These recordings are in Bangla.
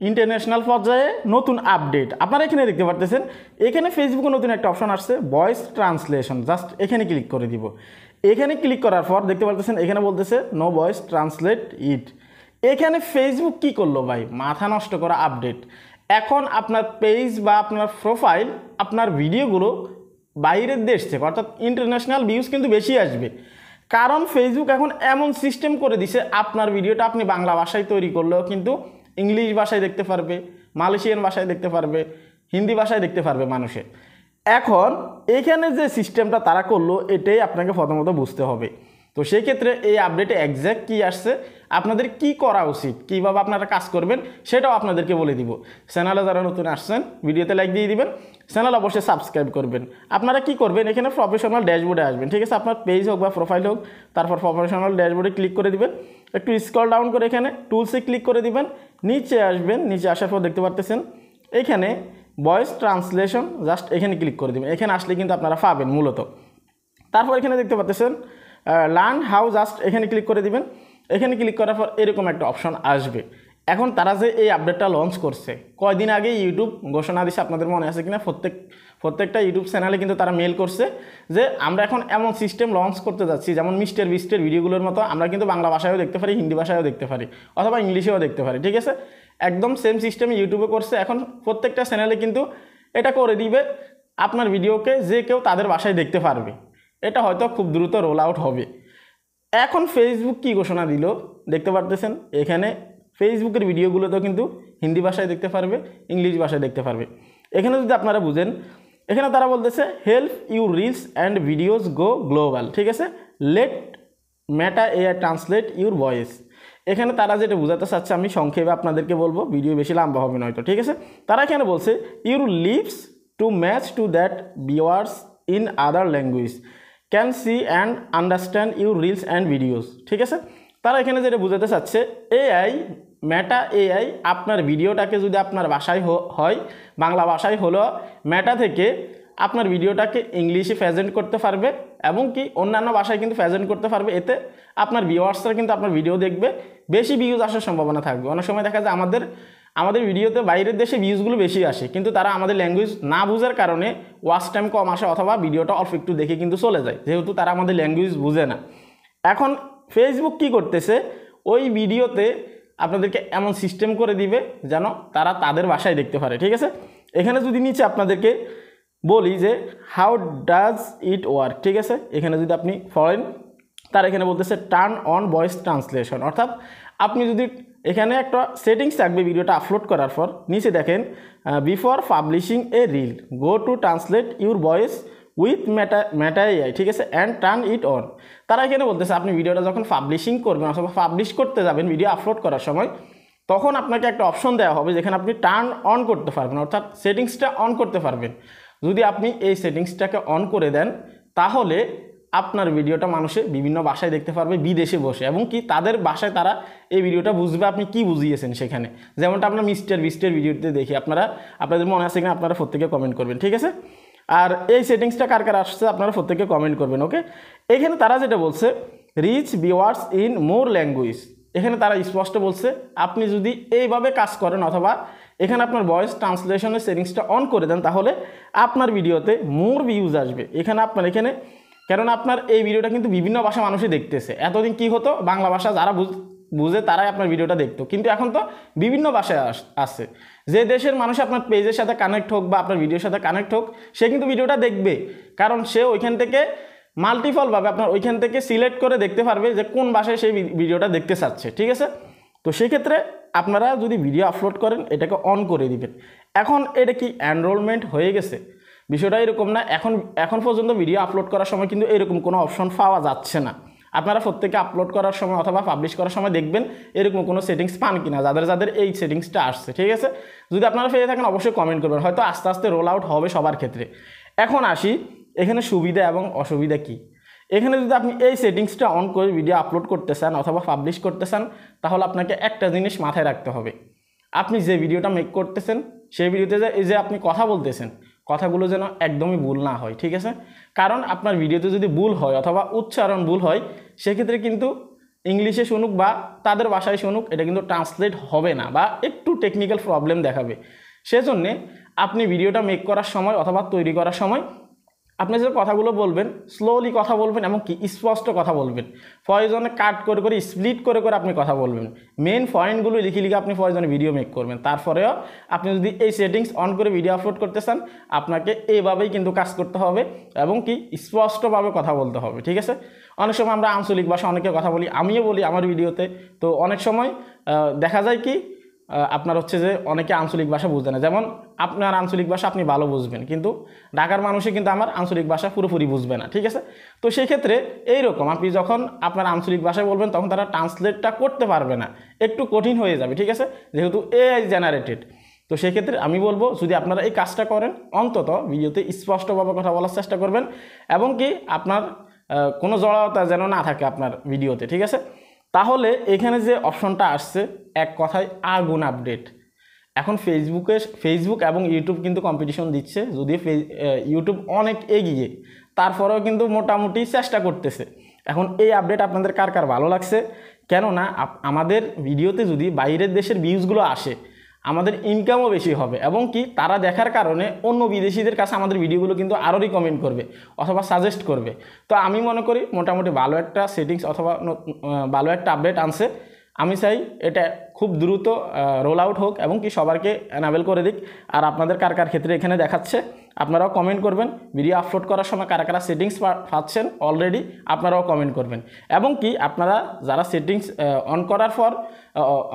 ইন্টারন্যাশনাল পর্যায়ে নতুন আপডেট আপনারা এখানে দেখতে পারতেছেন। এখানে ফেসবুকে নতুন একটা অপশন আসছে ভয়েস ট্রান্সলেশন। জাস্ট এখানে ক্লিক করে দিব। এখানে ক্লিক করার পর দেখতে পারতেছেন এখানে বলতেছে নো ভয়েস ট্রান্সলেট ইট। এখানে ফেসবুক কি করলো ভাই, মাথা নষ্ট করা আপডেট। এখন আপনার পেজ বা আপনার প্রোফাইল আপনার ভিডিওগুলো বাইরের দেশ থেকে অর্থাৎ ইন্টারন্যাশনাল ভিউজ কিন্তু বেশি আসবে। কারণ ফেসবুক এখন এমন সিস্টেম করে দিছে আপনার ভিডিওটা আপনি বাংলা ভাষায় তৈরি করলেও কিন্তু ইংলিশ ভাষায় দেখতে পারবে, মালয়েশিয়ান ভাষায় দেখতে পারবে, হিন্দি ভাষায় দেখতে পারবে মানুষে। এখন এখানে যে সিস্টেমটা তারা করলো এটাই আপনাকে প্রথমত বুঝতে হবে। তো সেই ক্ষেত্রে এই আপডেটে এক্স্যাক্ট কী আসছে, আপনাদের কি করা উচিত, কীভাবে আপনারা কাজ করবেন সেটাও আপনাদেরকে বলে দিব। চ্যানেলে যারা নতুন আসছেন ভিডিওতে লাইক দিয়ে দিবেন, চ্যানেল অবশ্যই সাবস্ক্রাইব করবেন। আপনারা কি করবেন, এখানে প্রফেশনাল ড্যাশবোর্ডে আসবেন, ঠিক আছে? আপনার পেজ হোক বা প্রোফাইল হোক, তারপর প্রফেশনাল ড্যাশবোর্ডে ক্লিক করে দিবেন। একটু স্ক্রল ডাউন করে এখানে টুলসে ক্লিক করে দিবেন, নিচে আসবেন। নিচে আসার পর দেখতে পারতেছেন এখানে ভয়েস ট্রান্সলেশন, জাস্ট এখানে ক্লিক করে দিবেন। এখানে আসলে কিন্তু আপনারা পাবেন মূলত। তারপর এখানে দেখতে পাচ্ছেন লার্ন হাউ, জাস্ট এখানে ক্লিক করে দিবেন। এখানে ক্লিক করার পর এরকম একটা অপশন আসবে। এখন তারা যে এই আপডেটটা লঞ্চ করছে কয়দিন আগে ইউটিউব ঘোষণা দিচ্ছে, আপনাদের মনে আছে কিনা? প্রত্যেকটা ইউটিউব চ্যানেলে কিন্তু তারা মেল করছে যে আমরা এখন এমন সিস্টেম লঞ্চ করতে যাচ্ছি যেমন মিস্টার বিস্টের ভিডিওগুলোর মতো আমরা কিন্তু বাংলা ভাষায়ও দেখতে পারি, হিন্দি ভাষায়ও দেখতে পারি, অথবা ইংলিশেও দেখতে পারি, ঠিক আছে? একদম সেম সিস্টেম ইউটিউবে করছে। এখন প্রত্যেকটা চ্যানেলে কিন্তু এটা করে দিবে, আপনার ভিডিওকে যে কেউ তাদের ভাষায় দেখতে পারবে। এটা হয়তো খুব দ্রুত রোল আউট হবে। এখন ফেসবুক কি ঘোষণা দিল দেখতে পারতেছেন, এখানে ফেসবুকের ভিডিওগুলোতেও কিন্তু হিন্দি ভাষায় দেখতে পারবে, ইংলিশ ভাষায় দেখতে পারবে। এখানে যদি আপনারা বুঝেন, এখানে তারা বলতেছে help your reels and videos go global, ঠিক আছে? Let Meta AI translate your voice. এখানে তারা যেটা বোঝাতে চাচ্ছে আমি সংক্ষেপে আপনাদেরকে বলবো, ভিডিও বেশি লম্বা হবে নয়তো, ঠিক আছে? তারা এখানে বলছে your lives to match to that viewers in other language can see and understand your reels and videos, ঠিক আছে? তারা এখানে যেটা বোঝাতে চাচ্ছে এআই, মেটা এআই আপনার ভিডিওটাকে যদি আপনার ভাষায় হয়, বাংলা ভাষায় হলো, মেটা থেকে আপনার ভিডিওটাকে ইংলিশে প্রেজেন্ট করতে পারবে এবং কি অন্যান্য ভাষায় কিন্তু প্রেজেন্ট করতে পারবে। এতে আপনার ভিউয়ার্সরা কিন্তু আপনার ভিডিও দেখবে, বেশি ভিউজ আসার সম্ভাবনা থাকবে। অনেক সময় দেখা যায় আমাদের ভিডিওতে বাইরের দেশে ভিউজগুলো বেশি আসে, কিন্তু তারা আমাদের ল্যাঙ্গুয়েজ না বোঝার কারণে ওয়াচ টাইম কম আসে অথবা ভিডিওটা অল্প একটু দেখে কিন্তু চলে যায়, যেহেতু তারা আমাদের ল্যাঙ্গুয়েজ বুঝে না। এখন ফেসবুক কি করতেছে, ওই ভিডিওতে আপনাদেরকে এমন সিস্টেম করে দিবে যেন তারা তাদের ভাষায় দেখতে পারে, ঠিক আছে? এখানে যদি নিচে আপনাদেরকে বলি যে হাউ ডাজ ইট ওয়ার্ক, ঠিক আছে? এখানে যদি আপনি পড়েন, তার এখানে বলতেছে টার্ন অন ভয়েস ট্রান্সলেশন, অর্থাৎ আপনি যদি এখানে একটা সেটিংস থাকবে ভিডিওটা আপলোড করার পর, নিচে দেখেন before publishing A reel go to translate your voice with Meta AI, ঠিক আছে? And turn it on. তারা এখানে বলতেছে আপনি ভিডিওটা যখন পাবলিশিং করবেন অথবা পাবলিশ করতে যাবেন ভিডিও আপলোড করার সময়, তখন আপনাকে একটা অপশন দেওয়া হবে যেখানে আপনি টার্ন অন করতে পারবেন, অর্থাৎ সেটিংসটা অন করতে পারবেন। যদি আপনি এই সেটিংসটাকে অন করে দেন তাহলে আপনার ভিডিওটা মানুষে বিভিন্ন ভাষায় দেখতে পারবে বিদেশে বসে, এবং কি তাদের ভাষায় তারা এই ভিডিওটা বুঝবে আপনি কি বুঝিয়েছেন সেখানে। যেমনটা আমরা মিস্টার বিস্টের ভিডিওতে দেখি, আপনাদের মনে আছে কিনা আপনারা প্রত্যেকে কমেন্ট করবেন, ঠিক আছে? আর এই সেটিংসটা কার কার আসছে আপনারা প্রত্যেকে কমেন্ট করবেন, ওকে? এখানে তারা যেটা বলছে reach viewers in more language, এখানে তারা স্পষ্ট বলছে আপনি যদি এইভাবে কাজ করেন অথবা এখানে আপনার ভয়েস ট্রান্সলেশনের সেটিংসটা অন করে দেন তাহলে আপনার ভিডিওতে মোর ভিউজ আসবে। এখানে কেননা আপনার এই ভিডিওটা কিন্তু বিভিন্ন ভাষা মানুষই দেখতেছে। এতদিন কি হতো, বাংলা ভাষা যারা বুঝে তারাই আপনার ভিডিওটা দেখতো, কিন্তু এখন তো বিভিন্ন ভাষায় আসছে। যে দেশের মানুষ আপনার পেজের সাথে কানেক্ট হোক বা আপনার ভিডিওর সাথে কানেক্ট হোক, সে কিন্তু ভিডিওটা দেখবে, কারণ সে ওইখান থেকে মাল্টিপলভাবে আপনার ওইখান থেকে সিলেক্ট করে দেখতে পারবে যে কোন ভাষায় সেই ভিডিওটা দেখতে চাচ্ছে, ঠিক আছে? তো সেক্ষেত্রে আপনারা যদি ভিডিও আপলোড করেন এটাকে অন করে দিবেন। এখন এটা কি এনরোলমেন্ট হয়ে গেছে? বিষয়টা এরকম না। এখন পর্যন্ত ভিডিও আপলোড করার সময় কিন্তু এরকম কোনো অপশন পাওয়া যাচ্ছে না। আপনারা প্রত্যেকে আপলোড করার সময় অথবা পাবলিশ করার সময় দেখবেন এরকম কোনো সেটিংস পান কিনা, যাদের এই সেটিংসটা আসছে, ঠিক আছে? যদি আপনারা পেয়ে থাকেন অবশ্যই কমেন্ট করবেন, হয়তো আস্তে আস্তে রোল আউট হবে সবার ক্ষেত্রে। এখন আসি এখানে সুবিধা এবং অসুবিধা কি। এখানে যদি আপনি এই সেটিংসটা অন করে ভিডিও আপলোড করতে চান অথবা পাবলিশ করতে চান, তাহলে আপনাকে একটা জিনিস মাথায় রাখতে হবে, আপনি যে ভিডিওটা মেক করতেছেন সেই ভিডিওতে যে আপনি কথা বলতেছেন, কথাগুলো যেন একদমই ভুল না হয়, ঠিক আছে? কারণ আপনার ভিডিওতে যদি ভুল হয় অথবা উচ্চারণ ভুল হয়, সেক্ষেত্রে কিন্তু ইংলিশে শুনুক বা তাদের ভাষায় শুনুক, এটা কিন্তু ট্রান্সলেট হবে না বা একটু টেকনিক্যাল প্রবলেম দেখাবে। সেজন্যে আপনি ভিডিওটা মেক করার সময় অথবা তৈরি করার সময় আপনি যে কথাগুলো বলবেন স্লোলি কথা বলবেন এবং কি স্পষ্ট কথা বলবেন। প্রয়োজনে কাট করে করে স্প্লিট করে করে আপনি কথা বলবেন। মেন পয়েন্টগুলো লিখে লিখে আপনি প্রয়োজনে ভিডিও মেক করবেন। তারপরেও আপনি যদি এই সেটিংস অন করে ভিডিও আপলোড করতে চান, আপনাকে এইভাবেই কিন্তু কাজ করতে হবে এবং কি স্পষ্টভাবে কথা বলতে হবে, ঠিক আছে? অনেক সময় আমরা আঞ্চলিক ভাষা অনেকে কথা বলি, আমিও বলি আমার ভিডিওতে। তো অনেক সময় দেখা যায় কি আপনার হচ্ছে যে অনেকে আঞ্চলিক ভাষা বুঝবে না। যেমন আপনার আঞ্চলিক ভাষা আপনি ভালো বুঝবেন, কিন্তু ঢাকার মানুষই কিন্তু আমার আঞ্চলিক ভাষা পুরোপুরি বুঝবে না, ঠিক আছে? তো সেই ক্ষেত্রে এইরকম আপনি যখন আপনার আঞ্চলিক ভাষায় বলবেন তখন তারা ট্রান্সলেটটা করতে পারবে না, একটু কঠিন হয়ে যাবে, ঠিক আছে? যেহেতু এআই জেনারেটেড। তো সেক্ষেত্রে আমি বলবো যদি আপনারা এই কাজটা করেন, অন্তত ভিডিওতে স্পষ্টভাবে কথা বলার চেষ্টা করবেন এবং কি আপনার কোনো জড়তা যেন না থাকে আপনার ভিডিওতে, ঠিক আছে? তাহলে এখানে যে অপশনটা আসছে, এক কথায় আগুন আপডেট। এখন ফেসবুক এবং ইউটিউব কিন্তু কম্পিটিশন দিচ্ছে, যদিও ইউটিউব অনেক এগিয়ে, তারপরেও কিন্তু মোটামুটি চেষ্টা করতেছে। এখন এই আপডেট আপনাদের কার কার ভালো লাগছে? কেননা আমাদের ভিডিওতে যদি বাইরের দেশের ভিউজগুলো আসে, আমাদের ইনকামও বেশি হবে এবং কি তারা দেখার কারণে অন্য বিদেশিদের কাছে আমাদের ভিডিওগুলো কিন্তু আরও রিকমেন্ড করবে অথবা সাজেস্ট করবে। তো আমি মনে করি মোটামুটি ভালো একটা সেটিংস অথবা ভালো একটা আপডেট আনছে। আমি চাই এটা খুব দ্রুত রোল আউট হোক এবং কি সবারকে এনাবেল করে দিক। আর আপনাদের কার কার ক্ষেত্রে এখানে দেখাচ্ছে আপনারাও কমেন্ট করবেন। ভিডিও আপলোড করার সময় কারা কারা সেটিংস পাচ্ছেন অলরেডি আপনারাও কমেন্ট করবেন। এবং কি আপনারা যারা সেটিংস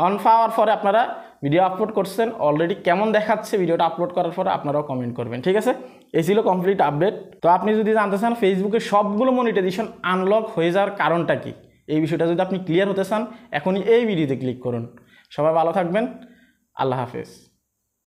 অন পাওয়ার পরে আপনারা ভিডিও আপলোড করছেন অলরেডি কেমন দেখাচ্ছে ভিডিওটা আপলোড করার পরে আপনারাও কমেন্ট করবেন, ঠিক আছে? এই ছিল কমপ্লিট আপডেট। তো আপনি যদি জানতে চান ফেসবুকে সবগুলো মনিটাইজেশন আনলক হয়ে যাওয়ার কারণটা কি, এই বিষয়টা যদি আপনি ক্লিয়ার হতে চান, এখনই এই ভিডিওতে ক্লিক করুন। সবাই ভালো থাকবেন, আল্লাহ হাফেজ।